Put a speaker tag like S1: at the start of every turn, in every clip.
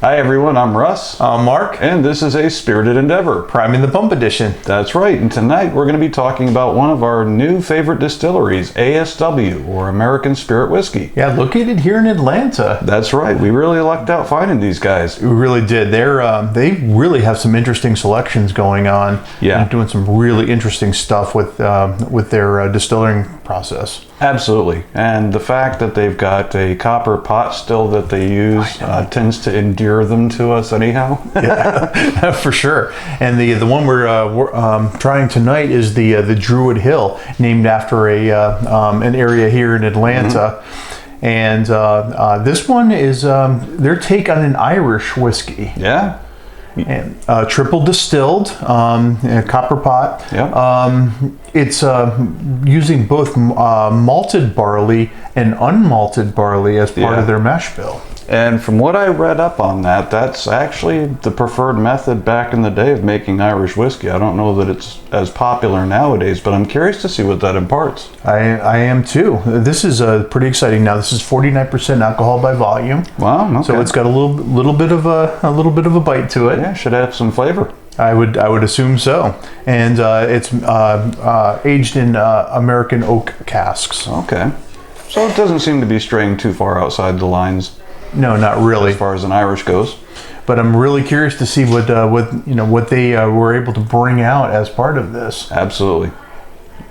S1: Hi everyone, I'm Russ.
S2: I'm Mark.
S1: And this is a Spirited Endeavor.
S2: Priming the Pump Edition.
S1: That's right, and tonight we're going to be talking about one of our new favorite distilleries, ASW, or American Spirit Whiskey.
S2: Yeah, located here in Atlanta.
S1: That's right, we really lucked out finding these guys.
S2: We really did. They really have some interesting selections going on.
S1: Yeah.
S2: They're doing some really interesting stuff with their distilling process.
S1: Absolutely, and the fact that they've got a copper pot still that they use tends to endear them to us anyhow.
S2: Yeah, for sure. And the one we're trying tonight is the Druid Hill, named after an area here in Atlanta. Mm-hmm. And this one is their take on an Irish whiskey.
S1: Yeah.
S2: And triple distilled, copper pot.
S1: Yeah.
S2: It's using both malted barley and unmalted barley as part of their mash bill.
S1: And from what I read up on that, that's actually the preferred method back in the day of making Irish whiskey. I don't know that it's as popular nowadays, but I'm curious to see what that imparts.
S2: I am too. This is pretty exciting. Now this is 49% alcohol by volume.
S1: Wow. Okay.
S2: So it's got a little bit of a bite to it.
S1: Yeah, should have some flavor.
S2: I would assume so. And it's aged in American oak casks.
S1: Okay. So it doesn't seem to be straying too far outside the lines.
S2: No, not really.
S1: As far as an Irish goes.
S2: But I'm really curious to see what they were able to bring out as part of this.
S1: Absolutely.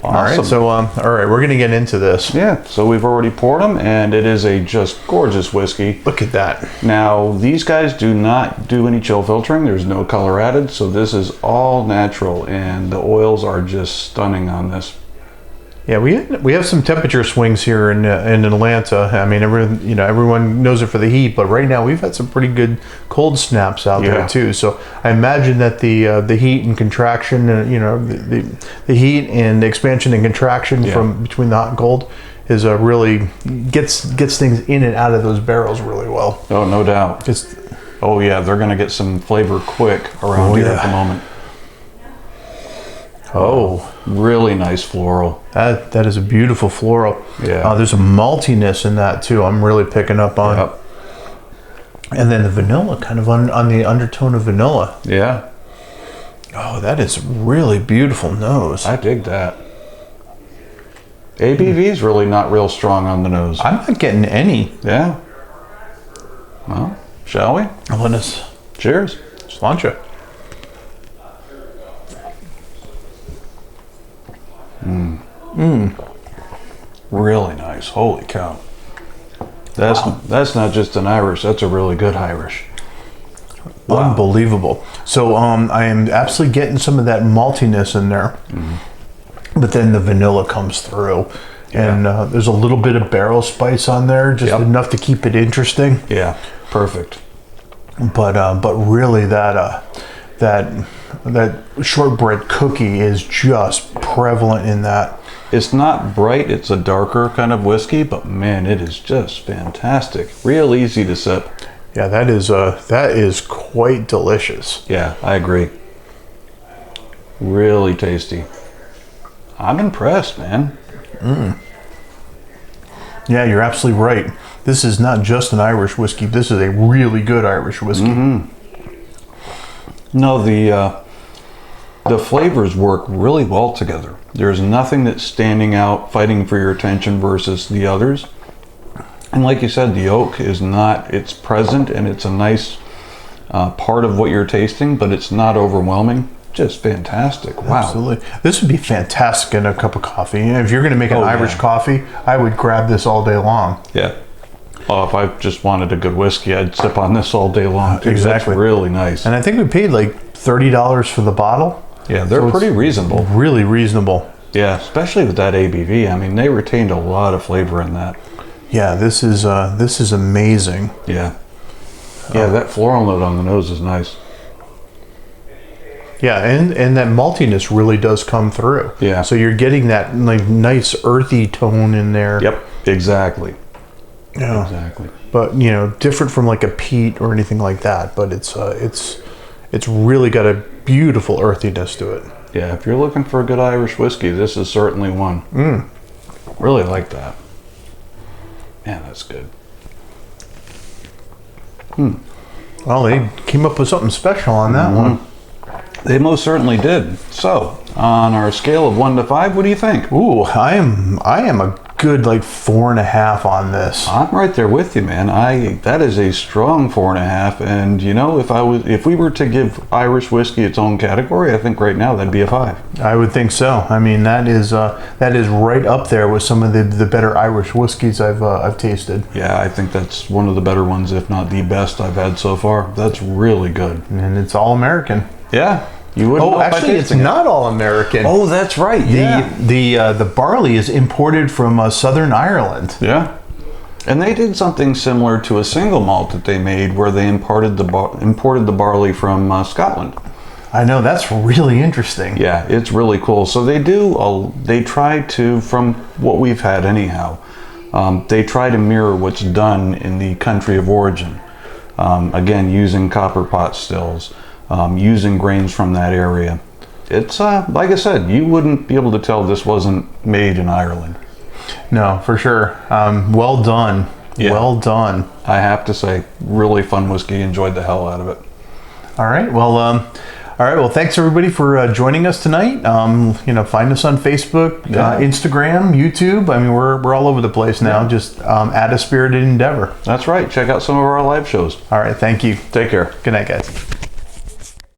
S1: Awesome.
S2: All right, so all right, we're gonna get into this.
S1: Yeah, so we've already poured them, and it is a just gorgeous whiskey.
S2: Look at that.
S1: Now, these guys do not do any chill filtering. There's no color added, so this is all natural, and the oils are just stunning on this.
S2: Yeah, we have some temperature swings here in Atlanta. I mean, everyone knows it for the heat, but right now we've had some pretty good cold snaps out there too. So I imagine that the heat and contraction, the heat and expansion and contraction from between the hot and cold is really gets things in and out of those barrels really well.
S1: Oh, no doubt. Oh yeah, they're gonna get some flavor quick around here at the moment. Oh, really nice floral.
S2: That is a beautiful floral.
S1: Yeah.
S2: There's a maltiness in that too. I'm really picking up on.
S1: Yep.
S2: And then the vanilla, kind of on the undertone of vanilla.
S1: Yeah.
S2: Oh, that is really beautiful nose.
S1: I dig that. ABV is really not real strong on the nose.
S2: I'm not getting any.
S1: Yeah. Well, shall we?
S2: Let us.
S1: Cheers.
S2: Sláinte.
S1: Really nice. Holy cow. That's not just an Irish, that's a really good Irish.
S2: Wow. Unbelievable. So I am absolutely getting some of that maltiness in there. But then the vanilla comes through. And there's a little bit of barrel spice on there, just enough to keep it interesting.
S1: Yeah, perfect.
S2: But really that shortbread cookie is just prevalent in that.
S1: It's not bright, it's a darker kind of whiskey, but man, it is just fantastic. Real easy to sip.
S2: Yeah, that is quite delicious.
S1: Yeah, I agree. Really tasty. I'm impressed, man.
S2: Yeah, you're absolutely right. This is not just an Irish whiskey. This is a really good Irish whiskey.
S1: No, the flavors work really well together. There's nothing that's standing out, fighting for your attention versus the others. And like you said, the oak is not, it's present and it's a nice part of what you're tasting, but it's not overwhelming. Just fantastic. Wow.
S2: Absolutely. This would be fantastic in a cup of coffee. If you're going to make an Irish coffee, I would grab this all day long.
S1: Yeah. Oh, if I just wanted a good whiskey, I'd sip on this all day long too.
S2: Exactly.
S1: That's really nice.
S2: And I think we paid like $30 for the bottle.
S1: Yeah, they're pretty reasonable.
S2: Really reasonable.
S1: Yeah, especially with that ABV. I mean, they retained a lot of flavor in that.
S2: Yeah, this is amazing.
S1: Yeah. Yeah, that floral note on the nose is nice.
S2: Yeah, and that maltiness really does come through.
S1: Yeah.
S2: So you're getting that like nice earthy tone in there.
S1: Yep, exactly.
S2: Yeah.
S1: Exactly.
S2: But different from like a peat or anything like that. But it's really got a beautiful earthiness to it.
S1: Yeah, if you're looking for a good Irish whiskey, this is certainly one. Really like that. Man, that's good.
S2: Well, they came up with something special on that one.
S1: They most certainly did. So, on our scale of 1 to 5, what do you think?
S2: Ooh, I am a good like 4.5 on this.
S1: I'm right there with you, man. That is a strong 4.5. And you know, if we were to give Irish whiskey its own category, I think right now that'd be a 5.
S2: I would think so. I mean, that is right up there with some of the better Irish whiskeys I've tasted.
S1: Yeah, I think that's one of the better ones, if not the best I've had so far. That's really good.
S2: And it's all American.
S1: Yeah. You wouldn't know
S2: actually, it's not all American.
S1: Oh, that's right. Yeah.
S2: The barley is imported from Southern Ireland.
S1: Yeah. And they did something similar to a single malt that they made, where they imported the barley from Scotland.
S2: I know, that's really interesting.
S1: Yeah, it's really cool. So they try to, from what we've had anyhow, they try to mirror what's done in the country of origin. Again, using copper pot stills. Using grains from that area. It's like I said, you wouldn't be able to tell this wasn't made in Ireland.
S2: No, for sure. Well done. Yeah. Well done.
S1: I have to say, really fun whiskey. Enjoyed the hell out of it.
S2: All right. Well, thanks everybody for joining us tonight. Find us on Facebook, Instagram, YouTube. I mean, we're all over the place now. Yeah. Just at A Spirited Endeavor.
S1: That's right. Check out some of our live shows.
S2: All right. Thank you.
S1: Take care.
S2: Good night, guys.